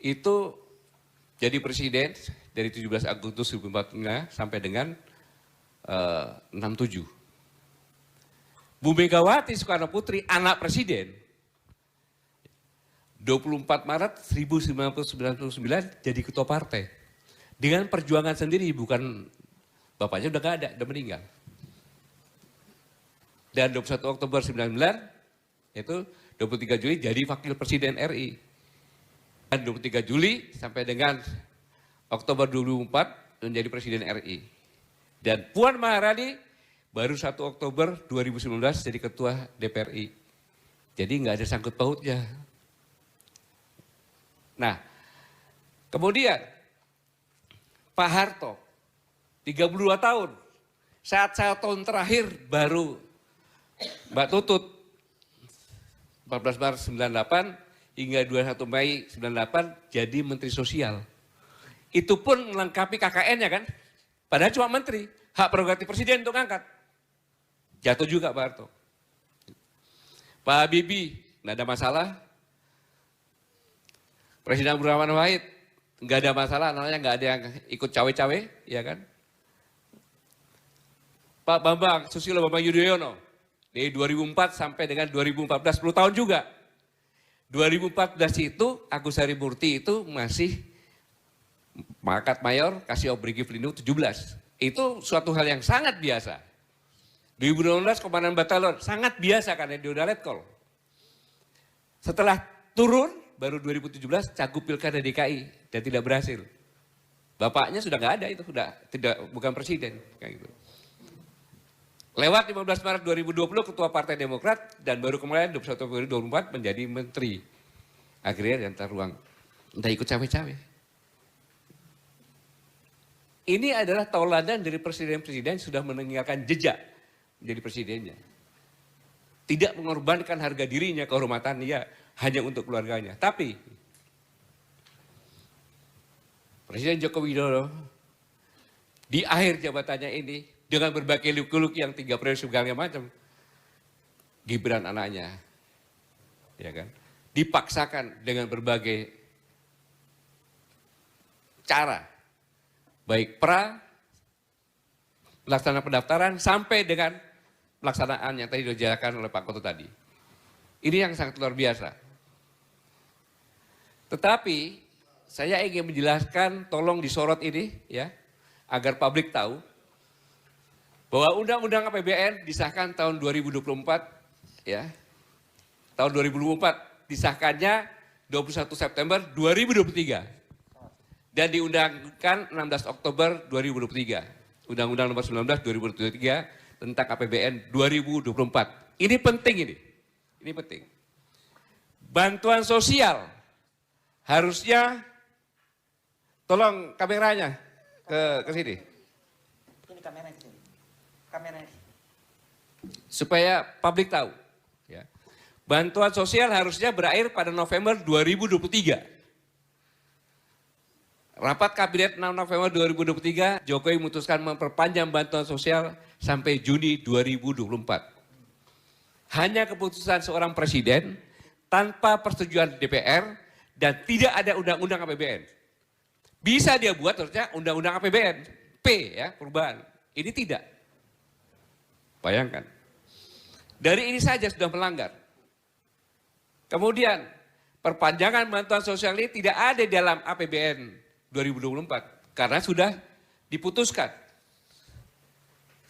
itu jadi presiden dari 17 Agustus 2045 sampai dengan 67. Bu Megawati Soekarno Putri, anak presiden, 24 Maret 1999 jadi ketua partai. Dengan perjuangan sendiri, bukan bapaknya udah gak ada, udah meninggal. Dan 21 Oktober 99, itu 23 Juli jadi wakil presiden RI. Dan 23 Juli sampai dengan Oktober 2004 menjadi presiden RI. Dan Puan Maharani baru 1 Oktober 2019 jadi ketua DPRI. Jadi nggak ada sangkut pautnya. Nah, kemudian Pak Harto, 32 tahun. Saat 1 tahun terakhir baru Mbak Tutut, 14 Maret 98 hingga 21 Mei 98 jadi Menteri Sosial. Itu pun melengkapi KKN-nya kan, padahal cuma menteri, hak prerogatif presiden untuk angkat. Jatuh juga Pak Harto. Pak Habibie, nggak ada masalah. Presiden Abdurrahman Wahid, nggak ada masalah, namanya nggak ada yang ikut cawe-cawe, ya kan. Pak Bambang Susilo Bambang Yudhoyono, dari 2004 sampai dengan 2014, 10 tahun juga. 2014 itu Agus Harimurti itu masih pangkat mayor, kasih obrigi pelindung 17. Itu suatu hal yang sangat biasa. 2016 Komandan Batalion, sangat biasa karena dia udah letkol. Setelah turun, baru 2017 Cagup Pilkada DKI dan tidak berhasil. Bapaknya sudah nggak ada, itu sudah bukan presiden. Kayak gitu. Lewat 15 Maret 2020 Ketua Partai Demokrat dan baru kemarin 21 Februari 2024 menjadi Menteri. Akhirnya diantar ruang, entah ikut cawe-cawe. Ini adalah tauladan dari presiden-presiden sudah meninggalkan jejak menjadi presidennya. Tidak mengorbankan harga dirinya, kehormatannya hanya untuk keluarganya. Tapi Presiden Joko Widodo di akhir jabatannya ini dengan berbagai luk-luk yang 3 periode segala macam, Gibran anaknya, ya kan, dipaksakan dengan berbagai cara, baik pelaksanaan pendaftaran sampai dengan pelaksanaan yang tadi dijelaskan oleh Pak Koto tadi. Ini yang sangat luar biasa. Tetapi saya ingin menjelaskan, tolong disorot ini ya, agar publik tahu bahwa Undang-Undang APBN disahkan tahun 2024 ya. Tahun 2024 disahkannya 21 September 2023 dan diundangkan 16 Oktober 2023. Undang-Undang Nomor 19 2023 tentang APBN 2024. Ini penting ini. Ini penting. Bantuan sosial harusnya, tolong kameranya ke sini. Ini kamera di sini. Kamera ini. Supaya publik tahu. Ya. Bantuan sosial harusnya berakhir pada November 2023. Rapat Kabinet 6 November 2023, Jokowi memutuskan memperpanjang bantuan sosial sampai Juni 2024. Hanya keputusan seorang presiden tanpa persetujuan DPR dan tidak ada undang-undang APBN. Bisa dia buat harusnya undang-undang APBN, P ya, perubahan. Ini tidak. Bayangkan. Dari ini saja sudah melanggar. Kemudian perpanjangan bantuan sosial ini tidak ada di dalam APBN 2024 karena sudah diputuskan.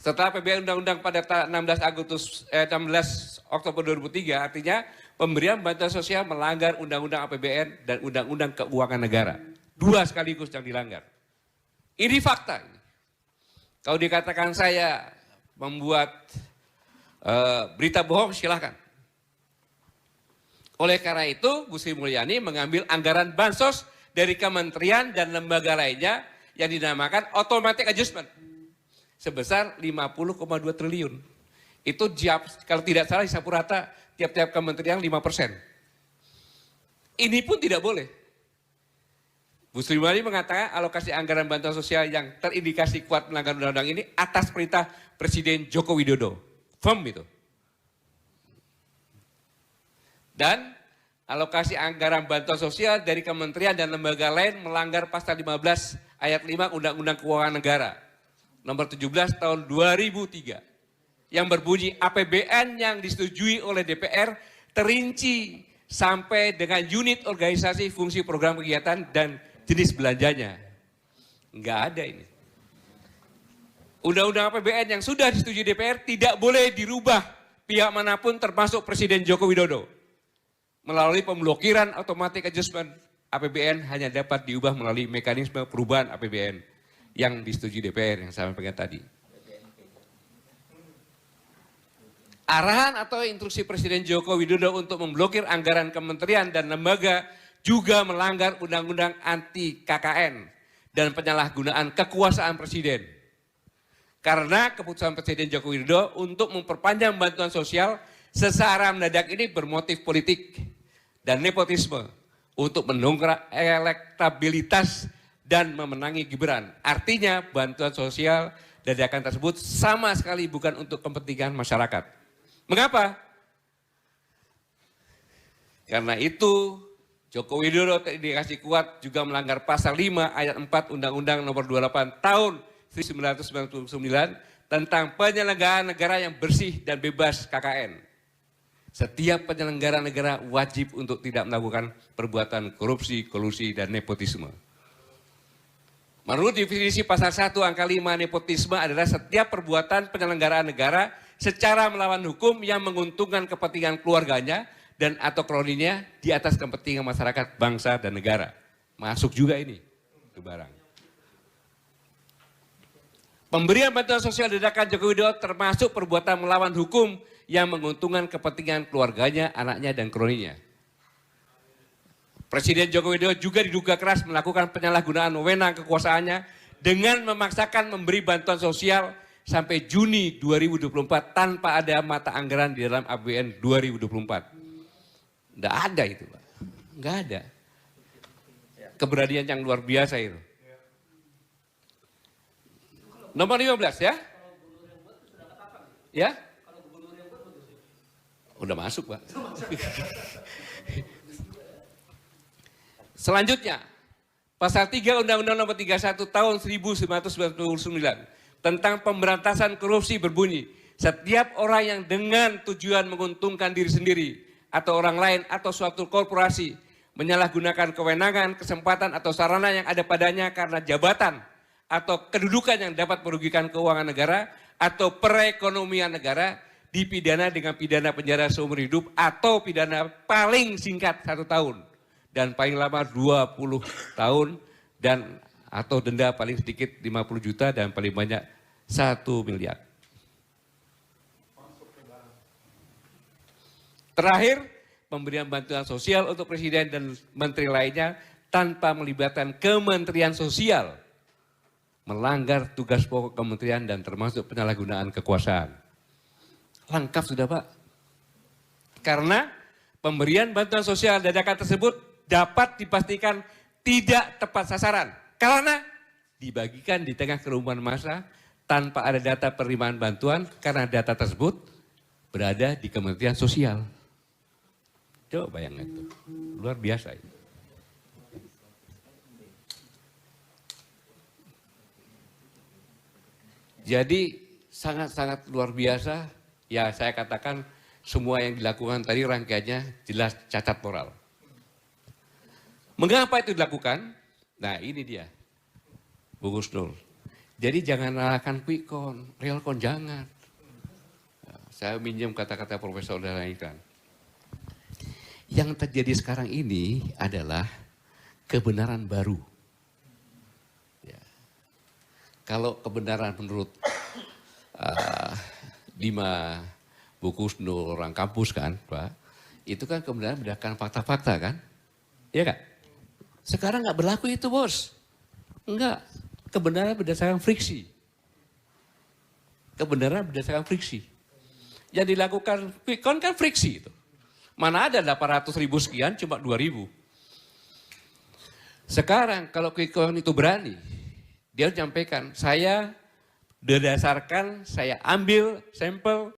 Setelah APBN Undang-Undang pada 16 Oktober 2003, artinya pemberian bantuan sosial melanggar Undang-Undang APBN dan Undang-Undang Keuangan Negara. 2 sekaligus yang dilanggar. Ini fakta. Kalau dikatakan saya membuat berita bohong, silahkan. Oleh karena itu, Bu Sri Mulyani mengambil anggaran bansos dari kementerian dan lembaga lainnya yang dinamakan automatic adjustment sebesar 50,2 triliun. Itu kalau tidak salah disapu rata tiap-tiap kementerian 5%. Ini pun tidak boleh. Bu Sri Mulyani mengatakan alokasi anggaran bantuan sosial yang terindikasi kuat melanggar undang-undang ini atas perintah Presiden Joko Widodo. Firm itu. Dan alokasi anggaran bantuan sosial dari kementerian dan lembaga lain melanggar pasal 15 ayat 5 Undang-Undang Keuangan Negara nomor 17 tahun 2003 yang berbunyi APBN yang disetujui oleh DPR terinci sampai dengan unit organisasi, fungsi, program, kegiatan, dan jenis belanjanya. Enggak ada ini. Undang-undang APBN yang sudah disetujui DPR tidak boleh dirubah pihak manapun termasuk Presiden Joko Widodo. Melalui pemblokiran automatic adjustment APBN hanya dapat diubah melalui mekanisme perubahan APBN yang disetujui DPR yang saya sampaikan tadi. Arahan atau instruksi Presiden Joko Widodo untuk memblokir anggaran kementerian dan lembaga juga melanggar Undang-Undang anti KKN dan penyalahgunaan kekuasaan Presiden. Karena keputusan Presiden Joko Widodo untuk memperpanjang bantuan sosial secara mendadak ini bermotif politik dan nepotisme untuk mendongkrak elektabilitas dan memenangi Gibran. Artinya bantuan sosial dadakan tersebut sama sekali bukan untuk kepentingan masyarakat. Mengapa? Karena itu Joko Widodo terindikasi kuat juga melanggar pasal 5 ayat 4 Undang-Undang nomor 28 tahun 1999 tentang penyelenggaraan negara yang bersih dan bebas KKN. Setiap penyelenggara negara wajib untuk tidak melakukan perbuatan korupsi, kolusi, dan nepotisme. Menurut definisi pasal 1 angka 5 nepotisme adalah setiap perbuatan penyelenggaraan negara secara melawan hukum yang menguntungkan kepentingan keluarganya dan atau kroninya di atas kepentingan masyarakat, bangsa, dan negara. Masuk juga ini, itu barang. Pemberian bantuan sosial dadakan Joko Widodo termasuk perbuatan melawan hukum yang menguntungkan kepentingan keluarganya, anaknya, dan kroninya. Presiden Joko Widodo juga diduga keras melakukan penyalahgunaan wewenang kekuasaannya dengan memaksakan memberi bantuan sosial sampai Juni 2024 tanpa ada mata anggaran di dalam APBN 2024. Nggak ada itu, Pak. Nggak ada. Keberanian yang luar biasa itu. Nomor 15 ya. Ya. Udah masuk, Pak. Selanjutnya, pasal 3 Undang-Undang nomor 31 tahun 1999 tentang pemberantasan korupsi berbunyi, setiap orang yang dengan tujuan menguntungkan diri sendiri atau orang lain atau suatu korporasi menyalahgunakan kewenangan, kesempatan atau sarana yang ada padanya karena jabatan atau kedudukan yang dapat merugikan keuangan negara atau perekonomian negara dipidana dengan pidana penjara seumur hidup atau pidana paling singkat 1 tahun dan paling lama 20 tahun dan atau denda paling sedikit 50 juta dan paling banyak 1 miliar. Terakhir, pemberian bantuan sosial untuk presiden dan menteri lainnya tanpa melibatkan Kementerian Sosial melanggar tugas pokok kementerian dan termasuk penyalahgunaan kekuasaan. Lengkap sudah, Pak. Karena pemberian bantuan sosial dadakan tersebut dapat dipastikan tidak tepat sasaran. Karena dibagikan di tengah kerumunan massa tanpa ada data penerimaan bantuan karena data tersebut berada di Kementerian Sosial. Coba bayangkan itu. Luar biasa itu. Jadi sangat-sangat luar biasa. Ya saya katakan semua yang dilakukan tadi rangkaiannya jelas cacat moral. Mengapa itu dilakukan? Nah ini dia, Bu Gusnul. Jadi jangan nyalakan quick count, real count jangan. Saya minjem kata-kata Profesor Dahlan. Yang terjadi sekarang ini adalah kebenaran baru. Ya. Kalau kebenaran menurut Dima, Bu Gusnul, orang kampus kan, Pak, itu kan kebenaran berdasarkan fakta-fakta kan, iya kan? Sekarang nggak berlaku itu, Bos. Enggak, kebenaran berdasarkan friksi. Kebenaran berdasarkan friksi. Yang dilakukan quick count kan friksi itu. Mana ada 800.000 sekian, cuma 2.000. Sekarang kalau quick count itu berani, dia menyampaikan, saya berdasarkan saya ambil sampel